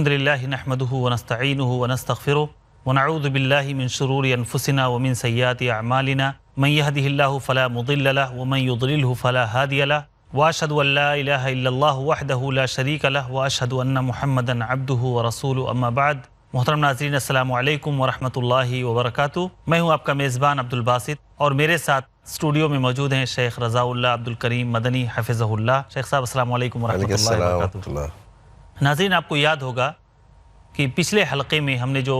الحمدللہ نحمدہ ونستعینہ ونستغفرہ ونعوذ باللہ من شرور انفسنا ومن سیئات اعمالنا من یہدہ اللہ فلا مضل لہ ومن یضللہ فلا ہادی لہ واشہد ان لا الہ الا اللہ وحدہ لا شریک لہ واشہد ان محمدا عبدہ ورسولہ اما بعد۔ محترم ناظرین السلام علیکم ورحمۃ اللہ وبرکاتہ۔ میں ہوں آپ کا میزبان عبدالباسط اور میرے ساتھ اسٹوڈیو میں موجود ہیں شیخ رضا اللہ عبدالکریم مدنی حفظہ اللہ۔ شیخ صاحب السلام علیکم ورحمۃ اللہ وبرکاتہ۔ ناظرین آپ کو یاد ہوگا کہ پچھلے حلقے میں ہم نے جو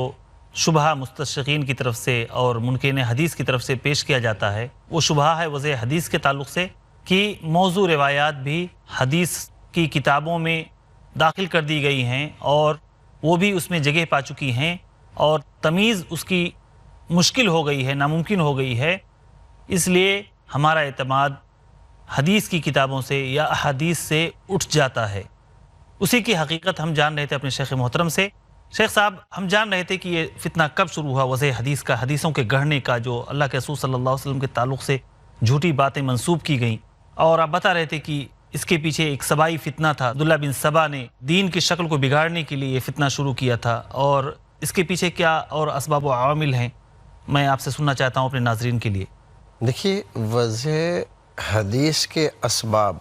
شبہ مستشرقین کی طرف سے اور منکرین حدیث کی طرف سے پیش کیا جاتا ہے وہ شبہ ہے وضع حدیث کے تعلق سے کہ موضوع روایات بھی حدیث کی کتابوں میں داخل کر دی گئی ہیں اور وہ بھی اس میں جگہ پا چکی ہیں اور تمیز اس کی مشکل ہو گئی ہے، ناممکن ہو گئی ہے۔ اس لیے ہمارا اعتماد حدیث کی کتابوں سے یا احادیث سے اٹھ جاتا ہے۔ اسی کی حقیقت ہم جان رہے تھے اپنے شیخ محترم سے۔ شیخ صاحب ہم جان رہے تھے کہ یہ فتنہ کب شروع ہوا وضع حدیث کا، حدیثوں کے گڑھنے کا، جو اللہ کے رسول صلی اللہ علیہ وسلم کے تعلق سے جھوٹی باتیں منسوب کی گئیں، اور آپ بتا رہے تھے کہ اس کے پیچھے ایک سبائی فتنہ تھا۔ عبداللہ بن سبا نے دین کی شکل کو بگاڑنے کے لیے یہ فتنہ شروع کیا تھا، اور اس کے پیچھے کیا اور اسباب و عوامل ہیں میں آپ سے سننا چاہتا ہوں اپنے ناظرین کے لیے۔ دیکھیے وضع حدیث کے اسباب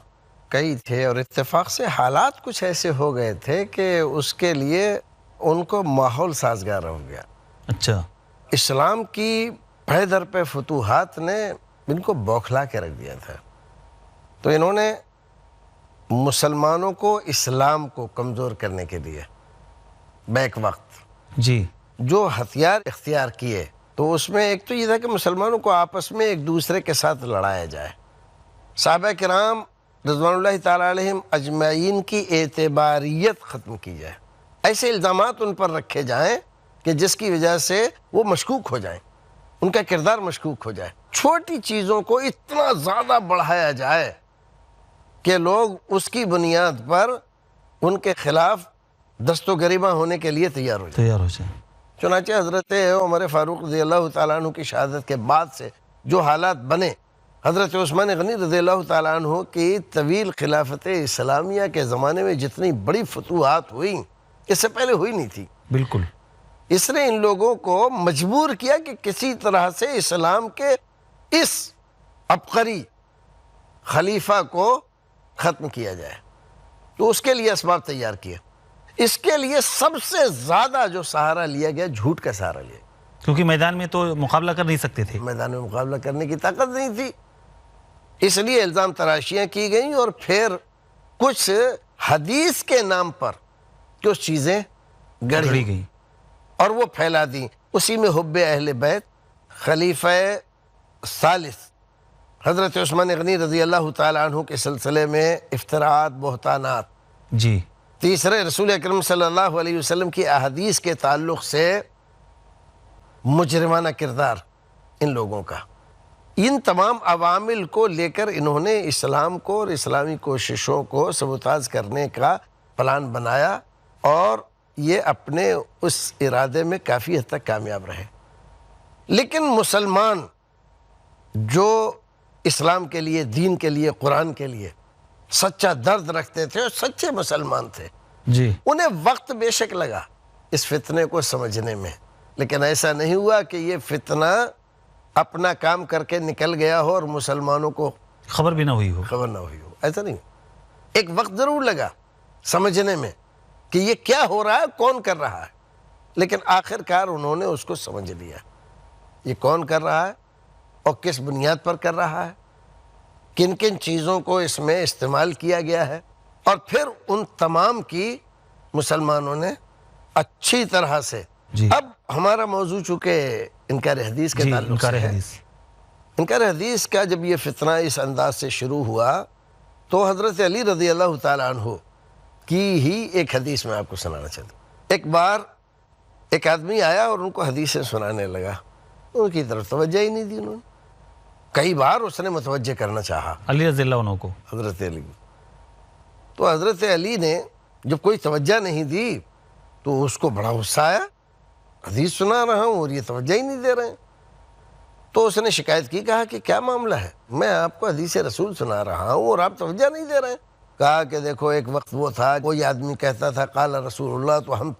کئی تھے اور اتفاق سے حالات کچھ ایسے ہو گئے تھے کہ اس کے لیے ان کو ماحول سازگار ہو گیا۔ اچھا، اسلام کی پہ در پہ فتوحات نے ان کو بوکھلا کے رکھ دیا تھا، تو انہوں نے مسلمانوں کو اسلام کو کمزور کرنے کے لیے بیک وقت جی جو ہتھیار اختیار کیے، تو اس میں ایک تو یہ تھا کہ مسلمانوں کو آپس میں ایک دوسرے کے ساتھ لڑایا جائے، صحابہ کرام رضوان اللہ تعالیٰ علیہم اجمعین کی اعتباریت ختم کی جائے، ایسے الزامات ان پر رکھے جائیں کہ جس کی وجہ سے وہ مشکوک ہو جائیں، ان کا کردار مشکوک ہو جائے، چھوٹی چیزوں کو اتنا زیادہ بڑھایا جائے کہ لوگ اس کی بنیاد پر ان کے خلاف دست و گریباں ہونے کے لیے تیار ہو جائیں۔ چنانچہ حضرت عمر فاروق رضی اللہ تعالیٰ عنہ کی شہادت کے بعد سے جو حالات بنے، حضرت عثمان غنی رضی اللہ تعالیٰ عنہ کی طویل خلافت اسلامیہ کے زمانے میں جتنی بڑی فتوحات ہوئیں اس سے پہلے ہوئی نہیں تھی۔ بالکل، اس نے ان لوگوں کو مجبور کیا کہ کسی طرح سے اسلام کے اس عبقری خلیفہ کو ختم کیا جائے، تو اس کے لیے اسباب تیار کیے۔ اس کے لیے سب سے زیادہ جو سہارا لیا گیا، جھوٹ کا سہارا لیا، کیونکہ میدان میں تو مقابلہ کر نہیں سکتے تھے، میدان میں مقابلہ کرنے کی طاقت نہیں تھی، اس لیے الزام تراشیاں کی گئیں اور پھر کچھ حدیث کے نام پر کچھ چیزیں گڑھی گئی اور وہ پھیلا دیں۔ اسی میں حب اہل بیت، خلیفہ ثالث حضرت عثمان غنی رضی اللہ تعالیٰ عنہ کے سلسلے میں افتراءات، بہتانات، جی، تیسرے رسول اکرم صلی اللہ علیہ وسلم کی احادیث کے تعلق سے مجرمانہ کردار ان لوگوں کا، ان تمام عوامل کو لے کر انہوں نے اسلام کو اور اسلامی کوششوں کو سبوتاژ کرنے کا پلان بنایا اور یہ اپنے اس ارادے میں کافی حد تک کامیاب رہے۔ لیکن مسلمان جو اسلام کے لیے، دین کے لیے، قرآن کے لیے سچا درد رکھتے تھے اور سچے مسلمان تھے، جی، انہیں وقت بے شک لگا اس فتنے کو سمجھنے میں، لیکن ایسا نہیں ہوا کہ یہ فتنہ اپنا کام کر کے نکل گیا ہو اور مسلمانوں کو خبر بھی نہ ہوئی ہو۔ خبر نہ ہوئی ہو، ایسا نہیں۔ ایک وقت ضرور لگا سمجھنے میں کہ یہ کیا ہو رہا ہے، کون کر رہا ہے، لیکن آخر کار انہوں نے اس کو سمجھ لیا، یہ کون کر رہا ہے اور کس بنیاد پر کر رہا ہے، کن کن چیزوں کو اس میں استعمال کیا گیا ہے، اور پھر ان تمام کی مسلمانوں نے اچھی طرح سے جی، اب ہمارا موضوع چونکہ انکار حدیث کے تعلق انکار سے ہے، حدیث، انکار حدیث کا جب یہ فتنہ اس انداز سے شروع ہوا تو حضرت علی رضی اللہ تعالیٰ عنہ کی ہی ایک حدیث میں آپ کو سنانا چاہتا ہوں۔ ایک بار ایک آدمی آیا اور ان کو حدیثیں سنانے لگا، ان کی طرف توجہ ہی نہیں دی انہوں نے، کئی بار اس نے متوجہ کرنا چاہا علی رضی اللہ عنہ کو، حضرت علی، تو حضرت علی نے جب کوئی توجہ نہیں دی تو اس کو بڑا غصہ آیا، حدیث سنا رہا ہوں اور یہ توجہ ہی نہیں دے رہے ہیں، تو اس نے شکایت کی، کہا کہ کیا معاملہ ہے، میں آپ کو حدیث رسول سنا رہا ہوں اور آپ توجہ نہیں دے رہے ہیں، کہا کہ دیکھو ایک وقت وہ تھا کوئی آدمی کہتا تھا قال رسول اللہ تو ہم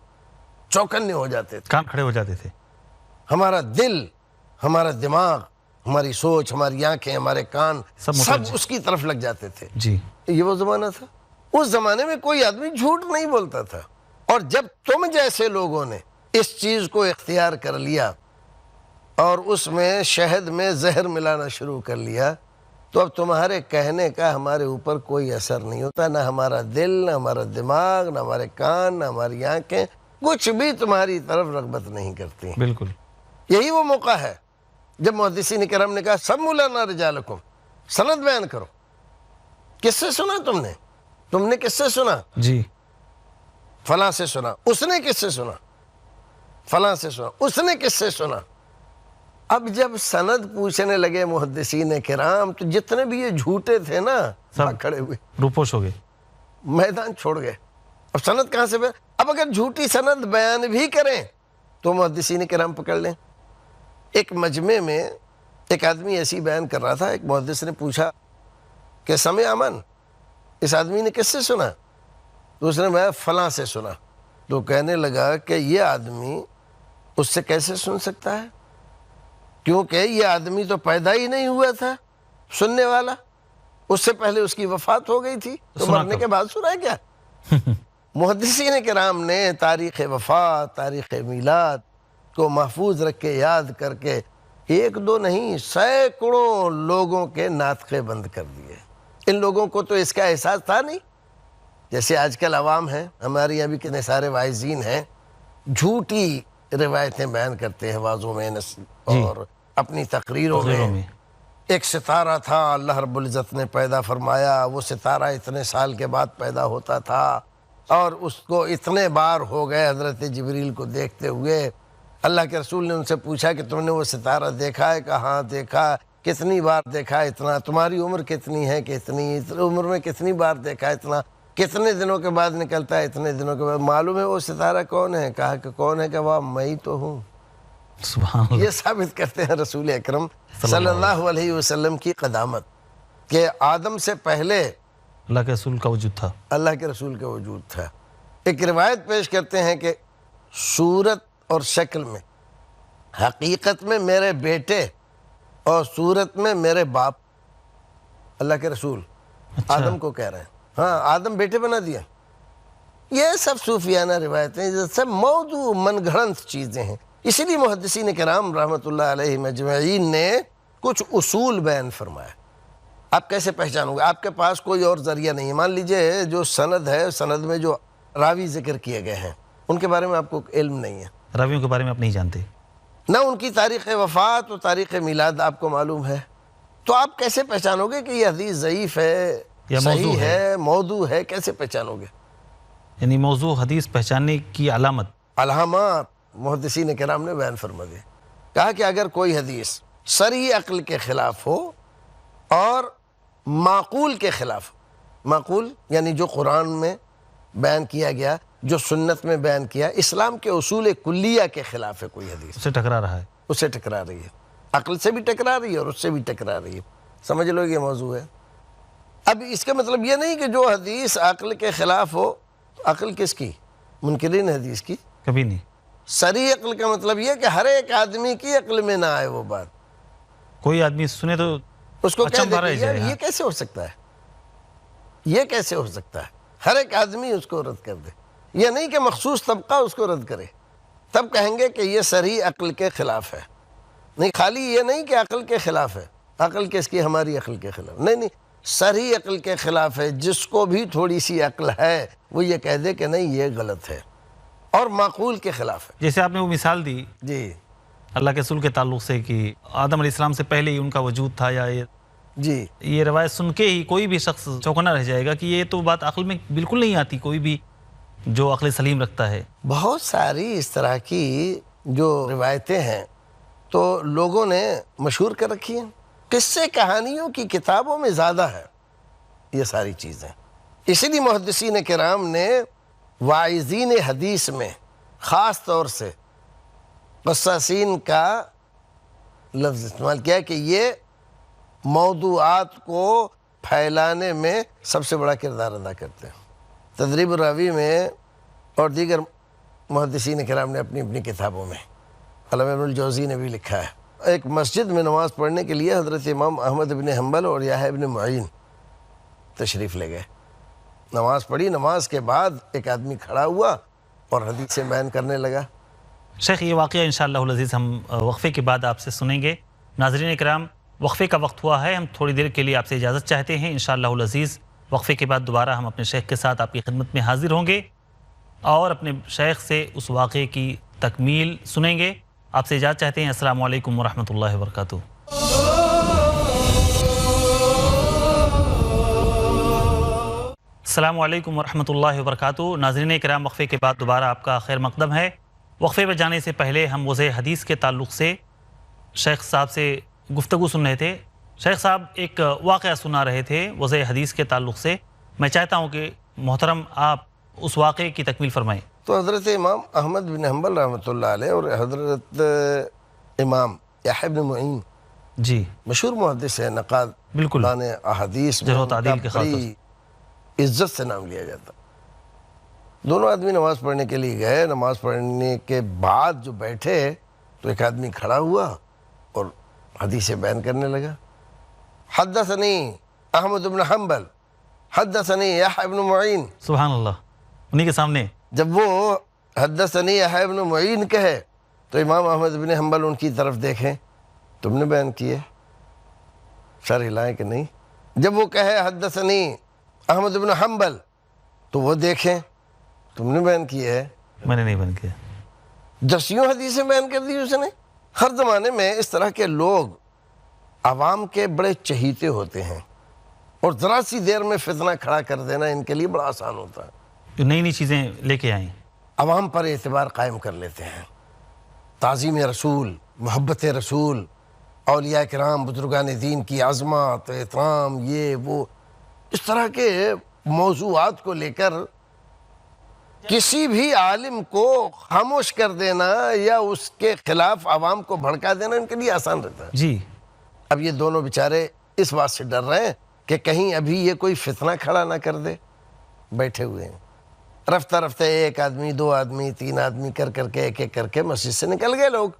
چوکنے ہو جاتے تھے، کان کھڑے ہو جاتے تھے. ہمارا دل، ہمارا دماغ، ہماری سوچ، ہماری آنکھیں، ہمارے کان سب سب متوجہ. اس کی طرف لگ جاتے تھے. جی. یہ وہ زمانہ تھا. اس زمانے میں کوئی آدمی جھوٹ نہیں بولتا تھا. اور جب تم جیسے لوگوں نے اس چیز کو اختیار کر لیا اور اس میں شہد میں زہر ملانا شروع کر لیا تو اب تمہارے کہنے کا ہمارے اوپر کوئی اثر نہیں ہوتا. نہ ہمارا دل، نہ ہمارا دماغ، نہ ہمارے کان، نہ ہماری آنکھیں کچھ بھی تمہاری طرف رغبت نہیں کرتی. بالکل. یہی وہ موقع ہے جب محدثین کرام نے کہا سموا لنا رجالکم، سند بیان کرو. کس سے سنا تم نے کس سے سنا؟ جی. فلاں سے سنا. اس نے کس سے سنا؟ فلاں سے سنا. اس نے کس سے سنا؟ اب جب سند پوچھنے لگے محدثین کرام تو جتنے بھی یہ جھوٹے تھے نا سب کھڑے ہوئے، روپوش ہو گئے. میدان چھوڑ گئے. اب سند کہاں سے بیان؟ اب اگر جھوٹی سند بیان بھی کریں تو محدثین کرام پکڑ لیں. ایک مجمع میں ایک آدمی ایسی بیان کر رہا تھا، ایک محدث نے پوچھا کہ سمع من، اس آدمی نے کس سے سنا؟ تو اس نے میں فلاں سے سنا. تو کہنے لگا کہ یہ آدمی اس سے کیسے سن سکتا ہے، کیونکہ یہ آدمی تو پیدا ہی نہیں ہوا تھا سننے والا، اس سے پہلے اس کی وفات ہو گئی تھی، تو سنا مرنے کب؟ کے بعد سنا ہے کیا؟ محدثین کرام نے تاریخ وفات، تاریخ میلاد کو محفوظ رکھ کے یاد کر کے ایک دو نہیں سینکڑوں لوگوں کے ناطقے بند کر دیے. ان لوگوں کو تو اس کا احساس تھا نہیں. جیسے آج کل عوام ہیں، ہمارے یہاں بھی کتنے سارے واعظین ہیں، جھوٹی روایتیں بیان کرتے ہیں وعظوں میں اور اپنی تقریروں میں. ایک ستارہ تھا، اللہ رب العزت نے پیدا فرمایا، وہ ستارہ اتنے سال کے بعد پیدا ہوتا تھا اور اس کو اتنے بار ہو گئے حضرت جبریل کو دیکھتے ہوئے. اللہ کے رسول نے ان سے پوچھا کہ تم نے وہ ستارہ دیکھا ہے؟ کہا ہاں دیکھا. کتنی بار دیکھا؟ اتنا. تمہاری عمر کتنی ہے؟ کہ اتنی. عمر میں کتنی بار دیکھا؟ اتنا. کتنے دنوں کے بعد نکلتا ہے؟ اتنے دنوں کے بعد. معلوم ہے وہ ستارہ کون ہے؟ کہا کہ کون ہے؟ کہ وہ میں ہی تو ہوں. سبحان اللہ. یہ ثابت کرتے ہیں رسول اکرم صلی اللہ علیہ وسلم کی قدامت کہ آدم سے پہلے اللہ کے رسول کا وجود تھا. اللہ کے رسول کا وجود تھا. ایک روایت پیش کرتے ہیں کہ صورت اور شکل میں، حقیقت میں میرے بیٹے اور صورت میں میرے باپ. اللہ کے رسول آدم کو کہہ رہے ہیں. ہاں آدم بیٹے بنا دیا. یہ سب صوفیانہ روایتیں، یہ سب موضوع من گھڑنت چیزیں ہیں. اسی لیے محدثین کرام رحمۃ اللہ علیہ مجمعین نے کچھ اصول بیان فرمایا. آپ کیسے پہچانو گے؟ آپ کے پاس کوئی اور ذریعہ نہیں ہے. مان لیجئے جو سند ہے، سند میں جو راوی ذکر کیے گئے ہیں ان کے بارے میں آپ کو علم نہیں ہے، راویوں کے بارے میں آپ نہیں جانتے، نہ ان کی تاریخ وفات و تاریخ میلاد آپ کو معلوم ہے، تو آپ کیسے پہچانو گے کہ یہ حدیث ضعیف ہے یا موضوع صحیح ہے موضوع ہے؟ کیسے پہچانو گے؟ یعنی موضوع حدیث پہچاننے کی علامات محدثین کرام نے بیان فرما دی. کہا کہ اگر کوئی حدیث صریح عقل کے خلاف ہو اور معقول کے خلاف، معقول یعنی جو قرآن میں بیان کیا گیا، جو سنت میں بیان کیا، اسلام کے اصول کلیہ کے خلاف ہے کوئی حدیث، اس سے ٹکرا رہا ہے، اس سے ٹکرا رہی ہے، عقل سے بھی ٹکرا رہی ہے اور اس سے بھی ٹکرا رہی ہے، سمجھ لو یہ موضوع ہے. اب اس کا مطلب یہ نہیں کہ جو حدیث عقل کے خلاف ہو، عقل کس کی؟ منکرین حدیث کی. کبھی نہیں. صریح عقل کا مطلب یہ کہ ہر ایک آدمی کی عقل میں نہ آئے وہ بات، کوئی آدمی سنے تو اس کو کہہ اچھا دے رہ کہ یار جائے. یہ کیسے ہو سکتا ہے، یہ کیسے ہو سکتا ہے. ہر ایک آدمی اس کو رد کر دے. یہ نہیں کہ مخصوص طبقہ اس کو رد کرے، تب کہیں گے کہ یہ صریح عقل کے خلاف ہے. نہیں، خالی یہ نہیں کہ عقل کے خلاف ہے، عقل کس کی؟ ہماری عقل کے خلاف. نہیں، صریح عقل کے خلاف ہے. جس کو بھی تھوڑی سی عقل ہے وہ یہ کہہ دے کہ نہیں یہ غلط ہے، اور معقول کے خلاف ہے. جیسے آپ نے وہ مثال دی جی اللہ کے رسول کے تعلق سے کہ آدم علیہ السلام سے پہلے ہی ان کا وجود تھا، یا جی یہ روایت سن کے ہی کوئی بھی شخص چوکنا رہ جائے گا کہ یہ تو بات عقل میں بالکل نہیں آتی، کوئی بھی جو عقل سلیم رکھتا ہے. بہت ساری اس طرح کی جو روایتیں ہیں تو لوگوں نے مشہور کر رکھی ہیں. قصے کہانیوں کی کتابوں میں زیادہ ہے یہ ساری چیزیں. اسی لیے محدثین کرام نے واعظین حدیث میں خاص طور سے قصاصین کا لفظ استعمال کیا کہ یہ موضوعات کو پھیلانے میں سب سے بڑا کردار ادا کرتے ہیں۔ تدریب الراوی میں اور دیگر محدثین کرام نے اپنی اپنی کتابوں میں، علامہ ابن الجوزی نے بھی لکھا ہے، ایک مسجد میں نماز پڑھنے کے لیے حضرت امام احمد بن حنبل اور یحییٰ بن معین تشریف لے گئے۔ نماز پڑھی، نماز کے بعد ایک آدمی کھڑا ہوا اور حدیثیں بیان کرنے لگا۔ شیخ یہ واقعہ انشاءاللہ العزیز ہم وقفے کے بعد آپ سے سنیں گے۔ ناظرین کرام، وقفے کا وقت ہوا ہے، ہم تھوڑی دیر کے لیے آپ سے اجازت چاہتے ہیں۔ انشاءاللہ العزیز وقفے کے بعد دوبارہ ہم اپنے شیخ کے ساتھ آپ کی خدمت میں حاضر ہوں گے اور اپنے شیخ سے اس واقعے کی تکمیل سنیں گے۔ آپ سے اجازت چاہتے ہیں۔ السلام علیکم ورحمۃ اللہ وبرکاتہ۔ السلام علیکم ورحمۃ اللہ وبرکاتہ۔ ناظرین کرام، وقفے کے بعد دوبارہ آپ کا خیر مقدم ہے۔ وقفے پہ جانے سے پہلے ہم وضع حدیث کے تعلق سے شیخ صاحب سے گفتگو سن رہے تھے۔ شیخ صاحب ایک واقعہ سنا رہے تھے وضع حدیث کے تعلق سے، میں چاہتا ہوں کہ محترم آپ اس واقعے کی تکمیل فرمائیں۔ تو حضرت امام احمد بن حنبل رحمۃ اللہ علیہ اور حضرت امام یحییٰ بن معین جی مشہور محدث ہے، نقاد بالکل، قرآن احادیث میں جرح و ان کا تعدیل کے خاص طور بڑی عزت سے نام لیا جاتا۔ دونوں آدمی نماز پڑھنے کے لیے گئے، نماز پڑھنے کے بعد جو بیٹھے تو ایک آدمی کھڑا ہوا اور حدیث بیان کرنے لگا۔ حدثنی احمد بن حنبل حدثنی یحییٰ بن معین۔ سبحان اللہ، انہی کے سامنے جب وہ حدثنی یحییٰ بن معین کہے تو امام احمد بن حنبل ان کی طرف دیکھیں، تم نے بیان کیے؟ سر ہلائیں کہ نہیں؟ جب وہ کہے حدثنی احمد بن حنبل تو وہ دیکھیں، تم نے بیان کیے ہے؟ میں نے نہیں بیان کیا۔ دسیوں حدیثیں بیان کر دی اس نے۔ ہر زمانے میں اس طرح کے لوگ عوام کے بڑے چہیتے ہوتے ہیں اور ذرا سی دیر میں فتنہ کھڑا کر دینا ان کے لیے بڑا آسان ہوتا ہے۔ جو نئی نئی چیزیں لے کے آئیں، عوام پر اعتبار قائم کر لیتے ہیں۔ تعظیم رسول، محبت رسول، اولیاء کرام، بزرگان دین کی عظمت، احترام، یہ وہ، اس طرح کے موضوعات کو لے کر کسی بھی عالم کو خاموش کر دینا یا اس کے خلاف عوام کو بھڑکا دینا ان کے لیے آسان رہتا ہے۔ جی اب یہ دونوں بیچارے اس بات سے ڈر رہے ہیں کہ کہیں ابھی یہ کوئی فتنہ کھڑا نہ کر دے، بیٹھے ہوئے ہیں۔ رفتہ رفتہ ایک آدمی، دو آدمی، تین آدمی کر کر کے ایک ایک کر کے مسجد سے نکل گئے لوگ۔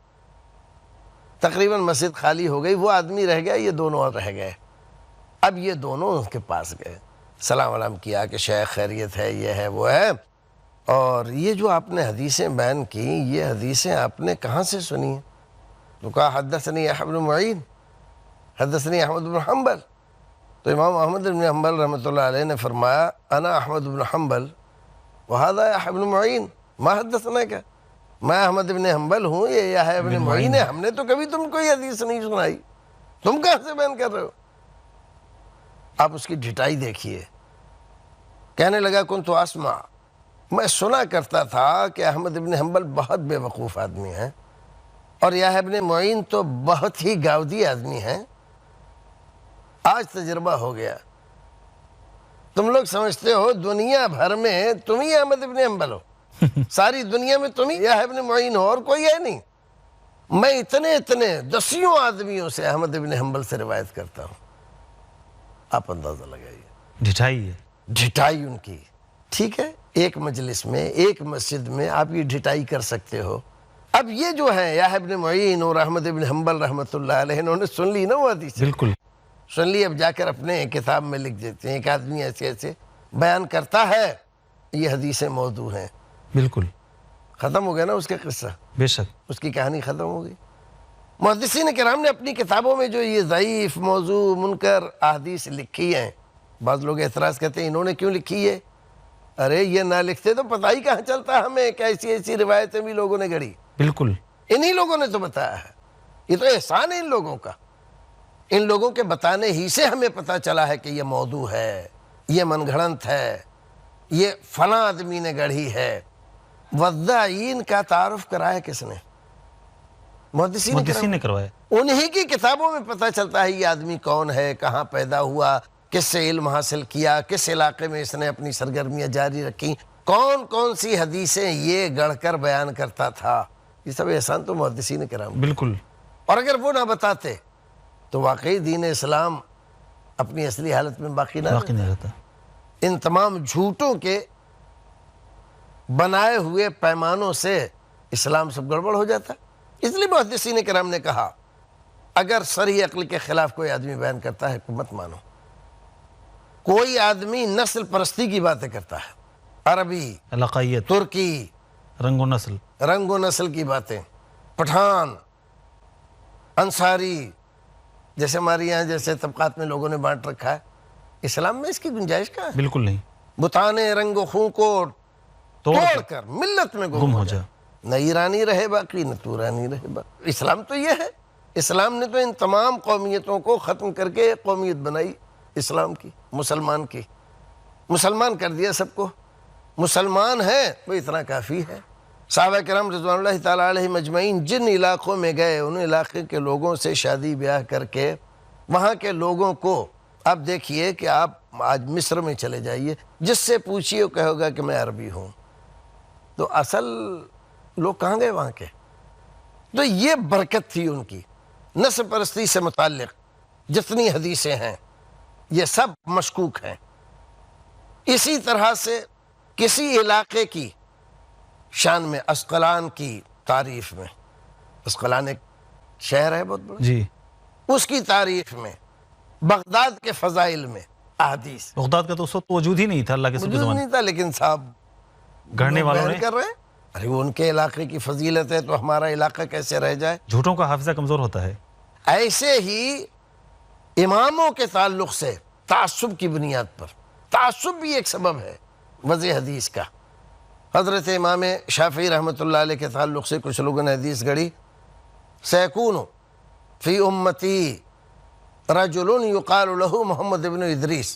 تقریباً مسجد خالی ہو گئی، وہ آدمی رہ گیا، یہ دونوں اور رہ گئے۔ اب یہ دونوں ان کے پاس گئے، سلام علام کیا کہ شیخ خیریت ہے، یہ ہے وہ ہے، اور یہ جو آپ نے حدیثیں بیان کی، یہ حدیثیں آپ نے کہاں سے سنی ہیں؟ تو کہا حدثنی یحییٰ بن معین حدثنی احمد بن حنبل۔ تو امام احمد بن حنبل رحمۃ اللہ علیہ نے فرمایا انا احمد بن حنبل وہذا یحییٰ بن معین ما حدثناک، میں احمد بن حنبل ہوں، یہ یحییٰ بن معین ہے، ہم نے تو کبھی تم کو یہ حدیث نہیں سنائی، تم کہاں سے بیان کر رہے ہو؟ آپ اس کی ڈھٹائی دیکھیے۔ کہنے لگا کنت اسمع، میں سنا کرتا تھا کہ احمد بن حنبل بہت بے وقوف آدمی ہیں اور یحییٰ بن معین تو بہت ہی گاودی آدمی ہیں، آج تجربہ ہو گیا، تم لوگ سمجھتے ہو دنیا بھر میں تم ہی احمد بن حنبل ہو، ساری دنیا میں تم ہی یحییٰ بن معین ہو اور کوئی ہے نہیں۔ میں اتنے دسیوں آدمیوں سے احمد بن حنبل سے روایت کرتا ہوں۔ آپ اندازہ لگائیے، ڈھٹائی ہے، ڈھٹائی ان کی۔ ٹھیک ہے، ایک مجلس میں، ایک مسجد میں آپ یہ ڈھٹائی کر سکتے ہو۔ اب یہ جو ہے یحییٰ بن معین اور احمد بن حنبل رحمۃ اللہ علیہ، انہوں نے سن لی نا وہ حدیث، بالکل سن لی، اب جا کر اپنے کتاب میں لکھ دیتے ہیں، ایک آدمی ایسے ایسے بیان کرتا ہے، یہ حدیثیں موضوع ہیں، بالکل، ختم ہو گیا نا اس کا قصہ، بے شک، اس کی کہانی ختم ہو گئی۔ محدثین کرام نے اپنی کتابوں میں جو یہ ضعیف، موضوع، منکر احادیث لکھی ہیں، بعض لوگ اعتراض کرتے ہیں انہوں نے کیوں لکھی ہے؟ ارے یہ نہ لکھتے تو پتہ ہی کہاں چلتا ہمیں کہ ایسی روایتیں بھی لوگوں نے گڑھی، بالکل، انہی لوگوں نے تو بتایا ہے، یہ تو احسان ہے ان لوگوں کا، ان لوگوں کے بتانے ہی سے ہمیں پتہ چلا ہے کہ یہ موضوع ہے، یہ من گھڑنت ہے، یہ فلاں آدمی نے گڑھی ہے۔ وضاعین کا تعارف کرایا کس نے؟ محدثین نے کروایا، انہی کی کتابوں میں پتہ چلتا ہے یہ آدمی کون ہے، کہاں پیدا ہوا، کس سے علم حاصل کیا، کس علاقے میں اس نے اپنی سرگرمیاں جاری رکھی، کون سی حدیثیں یہ گڑھ کر بیان کرتا تھا۔ یہ سب احسان تو محدثین کرام، بالکل، اور اگر وہ نہ بتاتے تو واقعی دین اسلام اپنی اصلی حالت میں باقی نہ باقی رہتا نہیں رہتا. ان تمام جھوٹوں کے بنائے ہوئے پیمانوں سے اسلام سب گڑبڑ ہو جاتا. اس لیے محدثین کرام نے کہا اگر صریح عقل کے خلاف کوئی آدمی بیان کرتا ہے تو مت مانو. کوئی آدمی نسل پرستی کی باتیں کرتا ہے، عربی، علاقائیت، ترکی، رنگ و نسل. رنگ و نسل کی باتیں، پٹھان، انصاری، جیسے ہمارے یہاں جیسے طبقات میں لوگوں نے بانٹ رکھا ہے، اسلام میں اس کی گنجائش کہاں ہے؟ بالکل نہیں. بتانے رنگ و خوں کو توڑ توڑ کر ملت میں گم ہو جا. نہ ایرانی رہے باقی نہ تورانی رہے باقی. اسلام تو یہ ہے. اسلام نے تو ان تمام قومیتوں کو ختم کر کے ایک قومیت بنائی اسلام کی، مسلمان کی. مسلمان کر دیا سب کو. مسلمان ہے وہ اتنا کافی ہے. صحابہ کرام رضوان اللہ تعالیٰ علیہم اجمعین جن علاقوں میں گئے ان علاقے کے لوگوں سے شادی بیاہ کر کے وہاں کے لوگوں کو، آپ دیکھیے کہ آپ آج مصر میں چلے جائیے، جس سے پوچھیے وہ کہے گا کہ میں عربی ہوں. تو اصل لوگ کہاں گئے وہاں کے؟ تو یہ برکت تھی ان کی. نسل پرستی سے متعلق جتنی حدیثیں ہیں یہ سب مشکوک ہیں. اسی طرح سے کسی علاقے کی شان میں، اسقلان کی تعریف میں، اسقلان ایک شہر ہے بہت بڑا، جی. اس کی تعریف میں، بغداد کے فضائل میں احادیث بغداد کا تو اس وقت وجود ہی نہیں تھا اللہ کے سب کے موجود زمانے. نہیں تھا، لیکن صاحب گھڑنے لوگ والوں بیان نے کر رہے ہیں. ارے وہ ان کے علاقے کی فضیلت ہے تو ہمارا علاقہ کیسے رہ جائے؟ جھوٹوں کا حافظہ کمزور ہوتا ہے. ایسے ہی اماموں کے تعلق سے تعصب کی بنیاد پر، تعصب بھی ایک سبب ہے وضع حدیث کا. حضرت امام شافعی رحمۃ اللہ علیہ کے تعلق سے کچھ لوگوں نے حدیث گڑھی، سیکون فی امتی رجل یقال له محمد ابن ادریس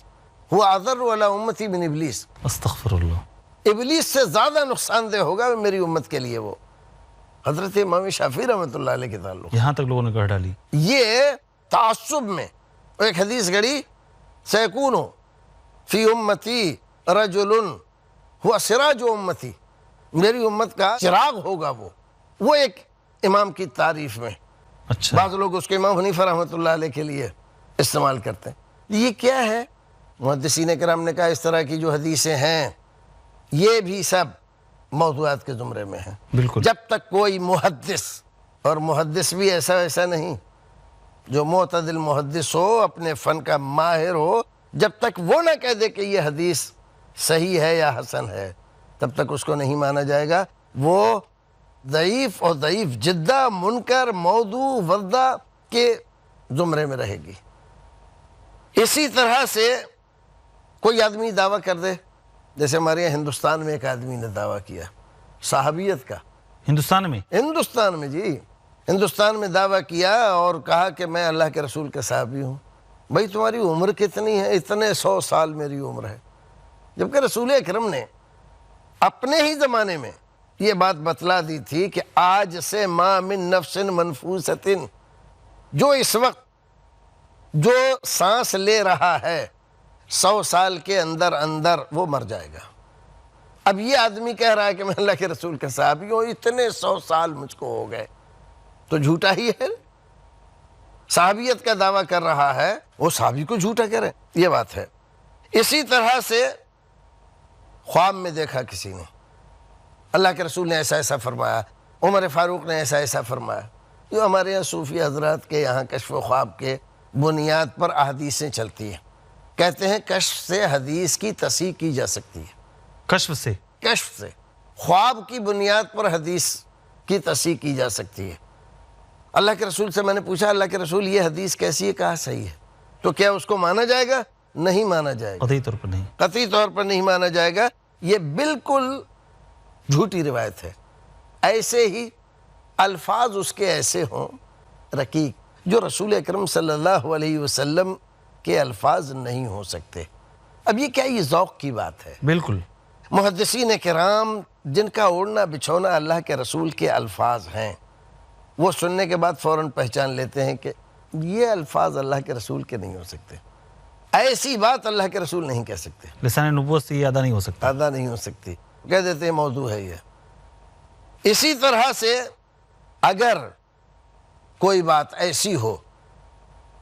هو اضر علی امتی من ابلیس. استغفر اللہ. ابلیس سے زیادہ نقصان دہ ہوگا میری امت کے لیے وہ. حضرت امام شافعی رحمۃ اللہ علیہ کے تعلق یہاں تک لوگوں نے گڑھ ڈالی. یہ تعصب میں ایک حدیث گڑھی، سیکون فی امتی رجل ہوا سراج امتی، میری امت کا چراغ ہوگا وہ ایک امام کی تعریف میں. اچھا. بعض لوگ اس کو امام حنیفہ رحمۃ اللہ علیہ کے لیے استعمال کرتے ہیں. یہ کیا ہے؟ محدثین کرام نے کہا اس طرح کی جو حدیثیں ہیں یہ بھی سب موضوعات کے زمرے میں ہیں. بالکل. جب تک کوئی محدث، اور محدث بھی ایسا نہیں جو معتدل محدث ہو، اپنے فن کا ماہر ہو، جب تک وہ نہ کہہ دے کہ یہ حدیث صحیح ہے یا حسن ہے تب تک اس کو نہیں مانا جائے گا. وہ ضعیف اور ضعیف جدہ، منکر، موضوع، وردہ کے زمرے میں رہے گی. اسی طرح سے کوئی آدمی دعویٰ کر دے، جیسے ہمارے یہاں ہندوستان میں ایک آدمی نے دعویٰ کیا صحابیت کا. ہندوستان میں جی ہندوستان میں دعویٰ کیا اور کہا کہ میں اللہ کے رسول کا صحابی ہوں. بھائی تمہاری عمر کتنی ہے؟ اتنے 100 سال میری عمر ہے. جبکہ رسول اکرم نے اپنے ہی زمانے میں یہ بات بتلا دی تھی کہ آج سے ما من نفس منفوست، جو اس وقت جو سانس لے رہا ہے 100 سال کے اندر اندر وہ مر جائے گا. اب یہ آدمی کہہ رہا ہے کہ میں اللہ کے رسول کا صحابی ہوں، اتنے 100 سال مجھ کو ہو گئے، تو جھوٹا ہی ہے. صحابیت کا دعویٰ کر رہا ہے، وہ صحابی کو جھوٹا کہہ رہے ہیں، یہ بات ہے. اسی طرح سے خواب میں دیکھا کسی نے اللہ کے رسول نے ایسا ایسا فرمایا، عمر فاروق نے ایسا ایسا فرمایا. جو ہمارے یہاں صوفی حضرات کے یہاں کشف و خواب کے بنیاد پر احادیثیں چلتی ہیں. کہتے ہیں کشف سے حدیث کی تصحیح کی جا سکتی ہے. کشف سے خواب کی بنیاد پر حدیث کی تصحیح کی جا سکتی ہے. اللہ کے رسول سے میں نے پوچھا اللہ کے رسول یہ حدیث کیسی ہے؟ کہا صحیح ہے. تو کیا اس کو مانا جائے گا؟ نہیں مانا جائے گا، قطعی طور پر نہیں. قطعی طور پر نہیں مانا جائے گا. یہ بالکل جھوٹی روایت ہے. ایسے ہی الفاظ اس کے ایسے ہوں رقیق جو رسول اکرم صلی اللہ علیہ وسلم کے الفاظ نہیں ہو سکتے. اب یہ کیا، یہ ذوق کی بات ہے. بالکل. محدثین کرام جن کا اوڑھنا بچھونا اللہ کے رسول کے الفاظ ہیں، وہ سننے کے بعد فوراً پہچان لیتے ہیں کہ یہ الفاظ اللہ کے رسول کے نہیں ہو سکتے. ایسی بات اللہ کے رسول نہیں کہہ سکتے. لسان نبوت سے یہ ادا نہیں ہو سکتا. ادا نہیں ہو سکتی، کہہ دیتے ہیں موضوع ہے یہ. اسی طرح سے اگر کوئی بات ایسی ہو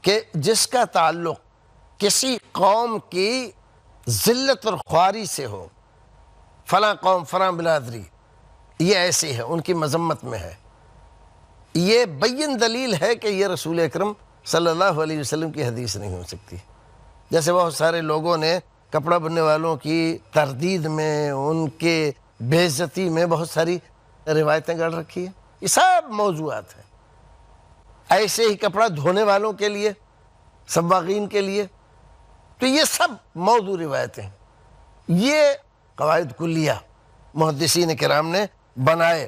کہ جس کا تعلق کسی قوم کی ذلت اور خواری سے ہو، فلاں قوم فلاں برادری یہ ایسی ہے، ان کی مذمت میں ہے، یہ بین دلیل ہے کہ یہ رسول اکرم صلی اللہ علیہ وسلم کی حدیث نہیں ہو سکتی۔ جیسے بہت سارے لوگوں نے کپڑا بننے والوں کی تردید میں، ان کے بے عزتی میں بہت ساری روایتیں گڑھ رکھی ہیں، یہ سب موضوعات ہیں۔ ایسے ہی کپڑا دھونے والوں کے لیے، سباغین کے لیے، تو یہ سب موضوع روایتیں ہیں۔ یہ قواعد کلیہ محدثین کرام نے بنائے۔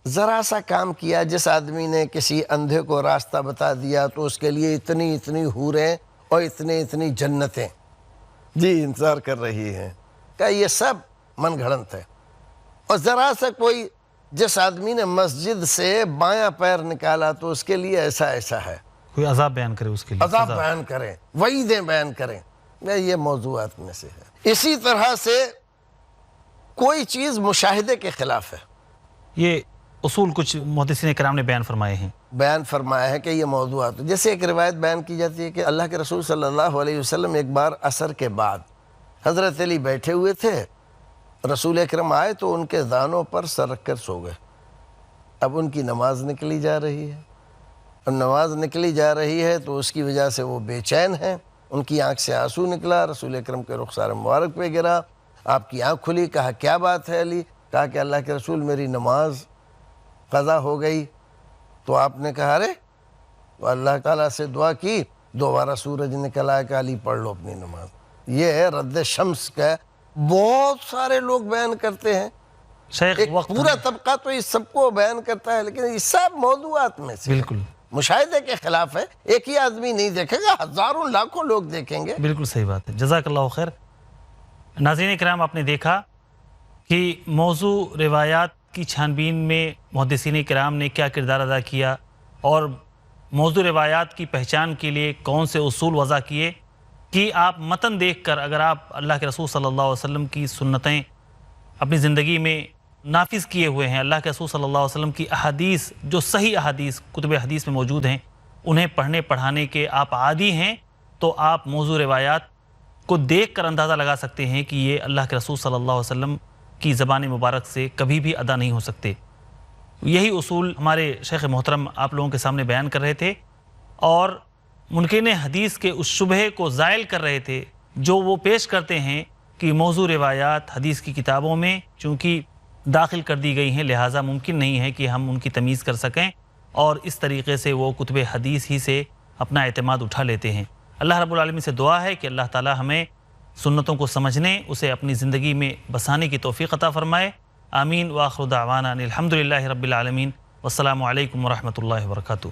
ذرا سا کام کیا، جس آدمی نے کسی اندھے کو راستہ بتا دیا تو اس کے لیے اتنی اتنی حوریں اور اتنی جنتیں جی انتظار کر رہی ہیں، کہ یہ سب من گھڑنت ہے۔ اور ذرا سا کوئی، جس آدمی نے مسجد سے بایاں پیر نکالا تو اس کے لیے ایسا ایسا ہے، کوئی عذاب بیان کرے اس کے لیے، عذاب بیان کریں، وعیدیں بیان کریں، یہ موضوعات میں سے ہے۔ اسی طرح سے کوئی چیز مشاہدے کے خلاف ہے، یہ اصول کچھ محدثین کرام نے بیان فرمائے ہیں۔ بیان فرمایا ہے کہ یہ موضوعات، جیسے ایک روایت بیان کی جاتی ہے کہ اللہ کے رسول صلی اللہ علیہ وسلم ایک بار عصر کے بعد حضرت علی بیٹھے ہوئے تھے، رسول اکرم آئے تو ان کے دانوں پر سر رکھ کر سو گئے۔ اب ان کی نماز نکلی جا رہی ہے، اور نماز نکلی جا رہی ہے تو اس کی وجہ سے وہ بے چین ہیں، ان کی آنکھ سے آنسو نکلا، رسول اکرم کے رخسار مبارک پہ گرا، آپ کی آنکھ کھلی، کہا کیا بات ہے علی؟ کہا کہ اللہ کے رسول میری نماز قضا ہو گئی۔ تو آپ نے کہا ارے، تو اللہ تعالیٰ سے دعا کی، دوبارہ سورج نکل آیا کہ علی پڑھ لو اپنی نماز۔ یہ ہے رد شمس کا، بہت سارے لوگ بیان کرتے ہیں، شیخ ایک وقت پورا طبقہ تو اس سب کو بیان کرتا ہے، لیکن یہ سب موضوعات میں سے بالکل مشاہدے کے خلاف ہے۔ ایک ہی آدمی نہیں دیکھے گا، ہزاروں لاکھوں لوگ دیکھیں گے۔ بالکل صحیح بات ہے، جزاک اللہ خیر۔ ناظرین کرام، آپ نے دیکھا کہ موضوع روایات کی چھان بین میں محدثین کرام نے کیا کردار ادا کیا، اور موضوع روایات کی پہچان کے لیے کون سے اصول وضع کیے، کہ آپ متن دیکھ کر اگر آپ اللہ کے رسول صلی اللہ علیہ وسلم کی سنتیں اپنی زندگی میں نافذ کیے ہوئے ہیں، اللہ کے رسول صلی اللہ علیہ وسلم کی احادیث جو صحیح احادیث کتب حدیث میں موجود ہیں انہیں پڑھنے پڑھانے کے آپ عادی ہیں، تو آپ موضوع روایات کو دیکھ کر اندازہ لگا سکتے ہیں کہ یہ اللہ کے رسول صلی اللہ علیہ وسلم کی زبان مبارک سے کبھی بھی ادا نہیں ہو سکتے۔ یہی اصول ہمارے شیخ محترم آپ لوگوں کے سامنے بیان کر رہے تھے، اور منکرین حدیث کے اس شبہے کو زائل کر رہے تھے جو وہ پیش کرتے ہیں کہ موضوع روایات حدیث کی کتابوں میں چونکہ داخل کر دی گئی ہیں، لہٰذا ممکن نہیں ہے کہ ہم ان کی تمیز کر سکیں، اور اس طریقے سے وہ کتب حدیث ہی سے اپنا اعتماد اٹھا لیتے ہیں۔ اللہ رب العالمین سے دعا ہے کہ اللہ تعالی ہمیں سنتوں کو سمجھنے، اسے اپنی زندگی میں بسانے کی توفیق عطا فرمائے۔ آمین۔ وآخر دعوانا الحمدللہ رب العالمین، والسلام علیکم ورحمۃ اللہ وبرکاتہ۔